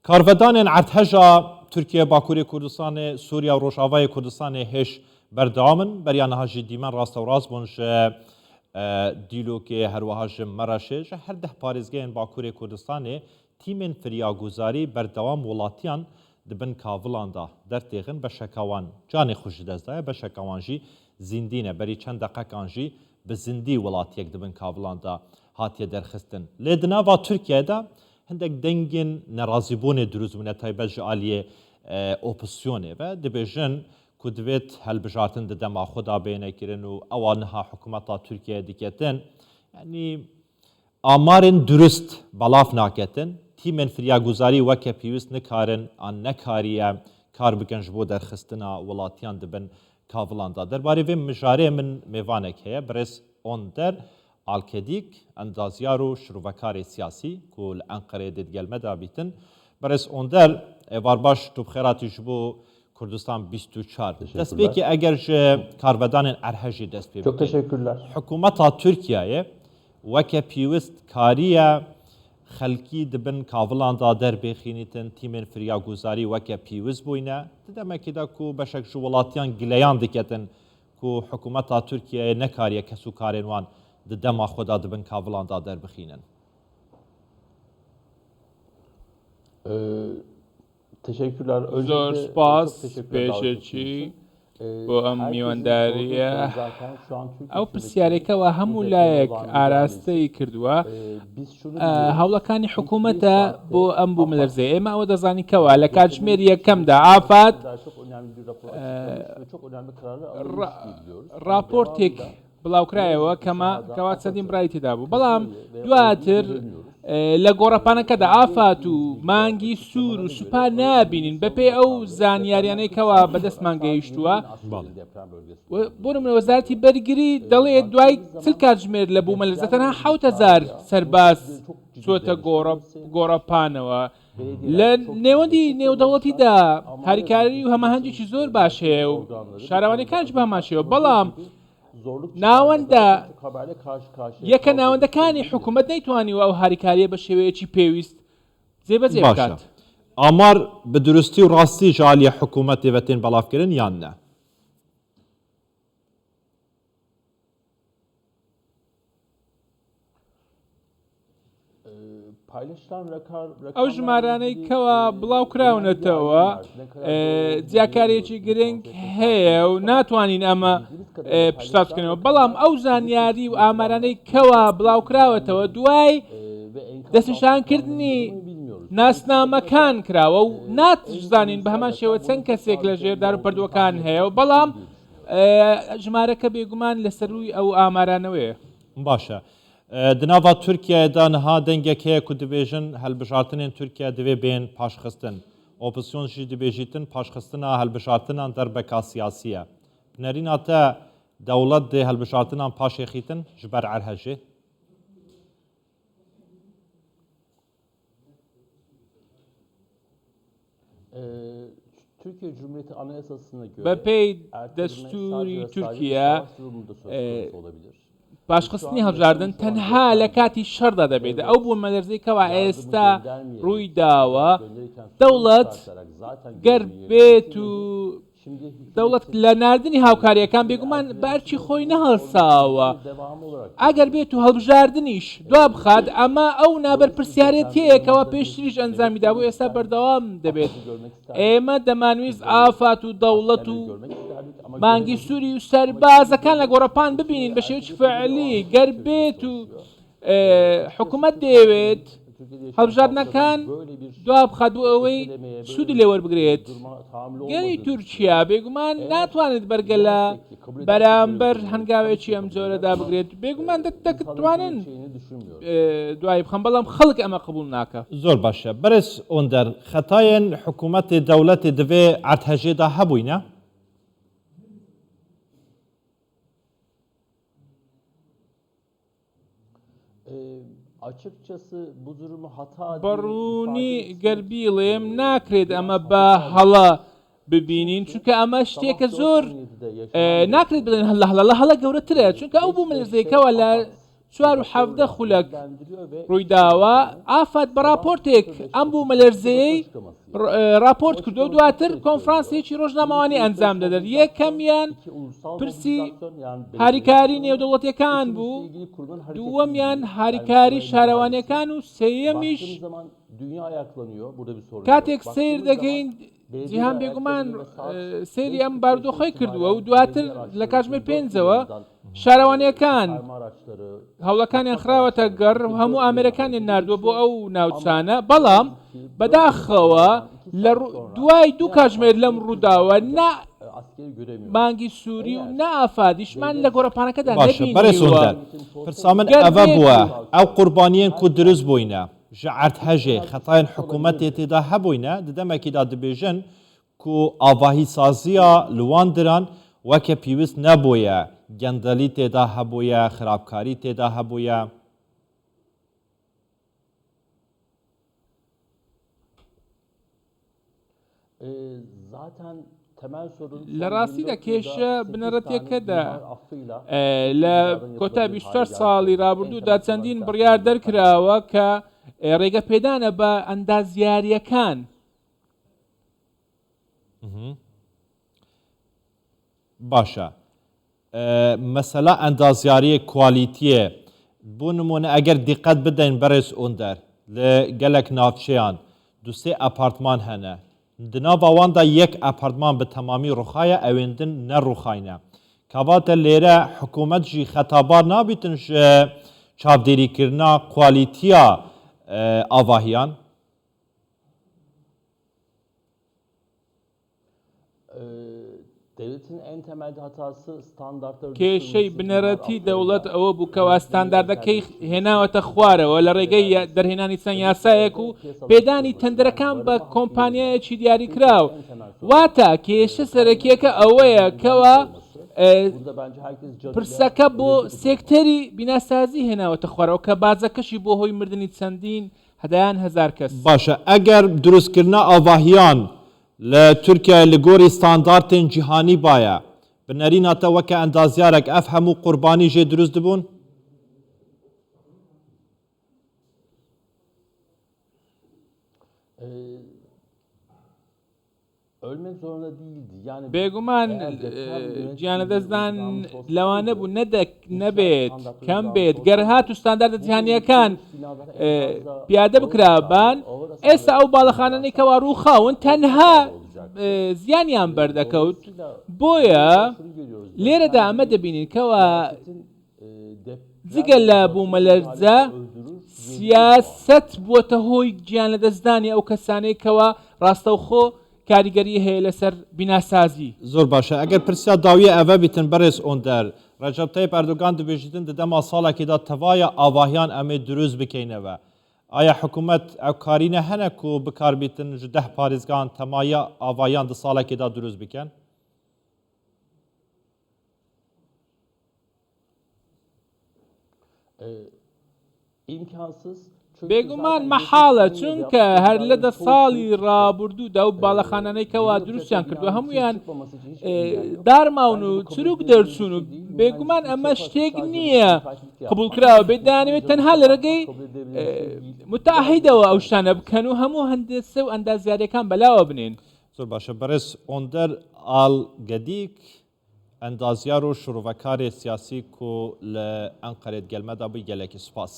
کارڤدانên ارتهژا Türkiye Bakurê Kurdistanê Sûriya û Rojavayê Kurdistanê hêj berdewam in beriya niha jî dîmen rasterast bûn ji dîlokê herwiha ji Mereşê ji her deh parêzgehên Bakurê Kurdistanê tîmên firyaguzarî berdewam welatiyan dibin kavilan da dertêxin beşeka wan canê xwe ji dest daye beşeka wan jî zîndî ne berî çend deqekan jî bi zindî welatiyek dibin kavilan da hatiye derxistin. Lê di nava Tirkiyeyê de hindek dengên nerazîbûnê dirûz bûne taybet ji aliyê opozisyonê ve dibêjin ku divêt helbijartin di dema xwe da bênekirin û ewa niha hikûmeta Tirkiyeyê diketin yanî amarên durist belav naketin tîmên firyaguzarî weke pîwîst nikarin an nekariye kar bikin ji bo derxistina welatiyan dibin kavilan da. Derbarê vê mijarê min mêvanek heye birêz onder Alkedik endaziyar û şirvekarê siyasî ku li Enqereyê dê digelme dabîtin. Birêz onder varbaş tu bixêratî ji bo Kurdistan 24 destpêkî eger ji karvedanên Erhejê dest pê Çok teşekkürler. Hikûmeta Tirkiyeyê weke pîwîst kariye xelkî dibin kavilan da derbêxînîtin tîmên firyaguzarî weke pîwîst bûyne di demekê de ku beşek ji welatiyan gileyan diketin ku hikûmeta Tirkiyeyê nekariye kesûkarên wan di dema xwe da dibin kavilan da derbixînin. Teşekkürler. Zor spas pêşêçî بۆ ئەم میوانداریە ئەو پرسیارێکەوە هەموو لایەک ئاراستەی کردووە هەوڵەکانی حکوومەتە بۆ ئەم بوو ملەرزێ ئێمە ئەوە دەزانیکەوە لە کاتژمێر یەکەمدا ئافات راپۆرتێک بڵاوکرایەوە کەوا چەندین برای تێدا بوو بەڵام دواتر لە گۆڕەپانەکەدا ئافات و مانگی سوور و سوپا نابینین بەپێی ئەو زانیاریانەیەکەوە بەدەستمان گەیشتووە بۆ نمونە وەزارەتی بەرگری دەڵێت دوای چل کاتژمێر لە بوو مەلەرزە تەنها 7,000 سەرباز چۆتە گۆڕەپانەوە لە نێوەندی نێودەوڵەتیدا هاریکاری و هەماهەنگێکی زۆر باش هەیە و شارەوانەکانش بە هەماشەوە بەڵام ناوەندە یەکە ناوەندەکانی حکوومەت نەیتوانیوە ئەو هاریکاریە بە شێوەیەکی پێویست جێبەجێ بکات. ئامار بە درستی و ڕاستی ژ عالیە حکوومەت دەبێتێن بەڵاوکردن یان نە؟ ئەو ژمارانەی کەوا بڵاو کراونەتەوە جیاکارێکی گرنگ هەیە و ناتوانین ئەمە پشتاو بکەنەوە بەڵام ئەو زانیاری و ئامارانەی کەوا بڵاو کراوەتەوە دوای دەستنیشانکردنی ناسنامەکان کراوە و ناتزانین بە هەمان شێوە چەند کەسێک لە ژێردار و پردووەکان هەیە و بەڵام ژمارەکە بێگومان لەسەروی ئەو ئامارانەوەیە. باشە. Di nava Tirkiyeyê de niha dengek heye ku dibêjin helbijartinên Tirkiye divê bên paşxistin. Opozisyon jî dibêjîtin paşxistina helbijartinan derbeka siyasî ye. Nerîna te dewlet dê helbijartinan paşêxîtin ji ber Erhejê? Türkiye Cumhuriyeti Anayasası'na göre بەپێی دەستوری تورکیا پاشخستنی هەڵبژاردن تەنها لە کاتی شەڕدا دەبێت ئەو بوو مەلەرزەیەکەوە ئێستا ڕووی داوە دەوڵەت گەر بێت و دەوڵەت لە ناردنی هاوکاریەکان بێگومان بەرچی خۆی نەهەڵساوە ئەگەر بێت و هەڵبژاردنیش دوا بخات ئەمە ئەو نابەرپرسیارەتەیەکەوە پێشتریش ئەنجامیدا بوو ئێستا بەردەوام دەبێت ئێمە دەمانویست ئافات و دەوڵەت و مانگی سووری و سەربازەکان لە گۆڕەپان ببینین بە شێوەیەکی فعلی گەر بێت و حکوومەت دەیەوێت هەڵبژاردنەکان دوا بخات بۆ ئەوەی سوودی لێ وەربگرێت گەری تورکیا بێگومان ناتوانێت بەرگە لە بەرامبەر هەنگاوێکی ئەم جۆرەدا بگرێت بێگومان دەتوانن دوای بخەن بەڵام خەڵک ئەمە قبول ناکە. زۆر باشە بەرز ئۆندەر خەتایەن حکوومەتی دەوڵەتی divê ارتهژێدا هەبووینە؟ بەڕوونی گەربیڵێم ناکرێت ئەمە بە هەڵە ببینین چونکە ئەمە شتێکە زۆر ناکرێت بڵێن هەڵە هەڵە گەورەترە چونکە ئەو بوو مەلەرزەیەکەوە لە 4.7 خولەک ڕوویداوە ئافات بە راپۆرتێک ئەم بوو مەلەرزەیەی راپۆرت کردو دواتر کۆنفرانسێکی ڕۆژنامەوانی ئەنجام دەدەن یەکەمیان پرسی هاریکاری نێودەوڵەتیەکان بوو دووەمیان هاریکاری شارەوانیەکان و سێیەمیش کاتێک سیر دەکەین جیهان بێگومان سێری ئەم بارودۆخەی کردووە و دواتر لە کاتژمێر 5ەوە شارەوانیەکان هەوڵەکانیان خراوەتە گەڕ و هەموو ئامێرەکانیان ناردووە بۆ ئەو ناوچانە بەڵام بەداخەوە لە دوای 2 کاتژمێر لەم ڕووداوە بانگی سووری و نائافادیشمان لە گۆڕەپانەکەدا نەبینیوە پرسامن ئەvە بووە ئەو قوربانیان کو دروست بووینە ji erdhejê xetayên hikûmetê têda hebûyne di demekî da dibêjin ku avahîsaziya li wan diran weke pîwîst nebûye gendelî têda hebûye xirabkarî têda hebûye لە ڕاستیدا کێشە بنەرەتێکەدا لە کۆتا 24 ساڵی ڕابردوودا چەندین بڕیار دەرکراوە کە ڕێگە پێدانە بە ئەندازیاریەکان باشە مەسەلا ئەندازیاریە کوالیتیە بۆ نمونە ئەگەر دیقەت بدەین بەڕێز ئۆندەر لە gelek navçeyan دوسێ ئەپارتمان هەنە di nava wan da yek apartman bi temamî rûxaye ewên din nerûxayne kevate lêre hikûmet jî xetabar nabîtin ji çavdêrîkirina kwalîtiya avahiyan کێشەی بنەرەتی دەوڵەت ئەوە بوو کەوا ستانداردەکەی هێناوەتە خوارەوە لە ڕێگەی دەرهێنانی چەند یاسایەک و پێدانی تەندەرەکان بە کۆمپانیایەکی دیاریکراو واتە کێشە سەرەکیەکە ئەوەیە کەوا پرسەکە بۆ سێکتەری بیناسازی هێناوەتە خوارەوە کە بازەکەشی بۆ هۆی مردنی چەندین هەدایان هەزار کەس باشە ئەگەر دروستکردنا ئاڤاهیان لە تورکیا لە گۆری ستانداردên cîhanî baye binêrîna te weke endaziyarek ev hemû qurbanî jê durust dibûn بێگومان گیانەدەستدان لەوانە بوو نەبێت کەم بێت گەر هات و ستانداردە جیهانیەکان پیادە بکرابان ئێستا ئەو باڵەخانەی کەوا ڕووخاون تەنها زیانیان بەردەکەوت بۆیە لێرەدا ئەمە دەبینین کەوا جگە لە بوومەلەرزە سیاست بووەتە هۆی گیانەدەستدانی ئەو کەسانەی کەوا ڕاستەوخۆ کاریگەری هەیە لەسەر بیناسازی زۆر باشە ئەگەر پرسیا داویە ئەvە بیتن بەڕێز ئۆندەر ڕەجەب تایپ ئەردۆگان دەبێژیتن دەدەما ساڵێکیدا تەوایە ئاڤاهیان ئەمێ دروست بکەینەوە ئایا حکوومەت ئەو کارینە هەنە و بکاربیتن ji 10 پارێزگان تەمایە ئاڤاهیان di ساڵێکیدا دروست بکەن بێگومان مەحاڵە چونکە هەر لە 10 ساڵی ڕابردوودا و باڵەخانانەی کەوا دروستیان کردووە هەمویان دارماون و چروک دەرچوون و بێگومان ئەمە شتێک نییە قبولکراوە بێدانەوێت تەنها لە ڕێگەی متعاهیدەوە ئەو شتانە بکەن و هەموو هەندسە و ئەندازیاریەکان بەلاوە بنێن زۆر باشە بەڕێز ئۆندەر ئالگەدیک ئەندازیار و شڕڤەکارێ سیاسی و لە ئەنقەرێت گەلمەدا بووی gelekî سوپاس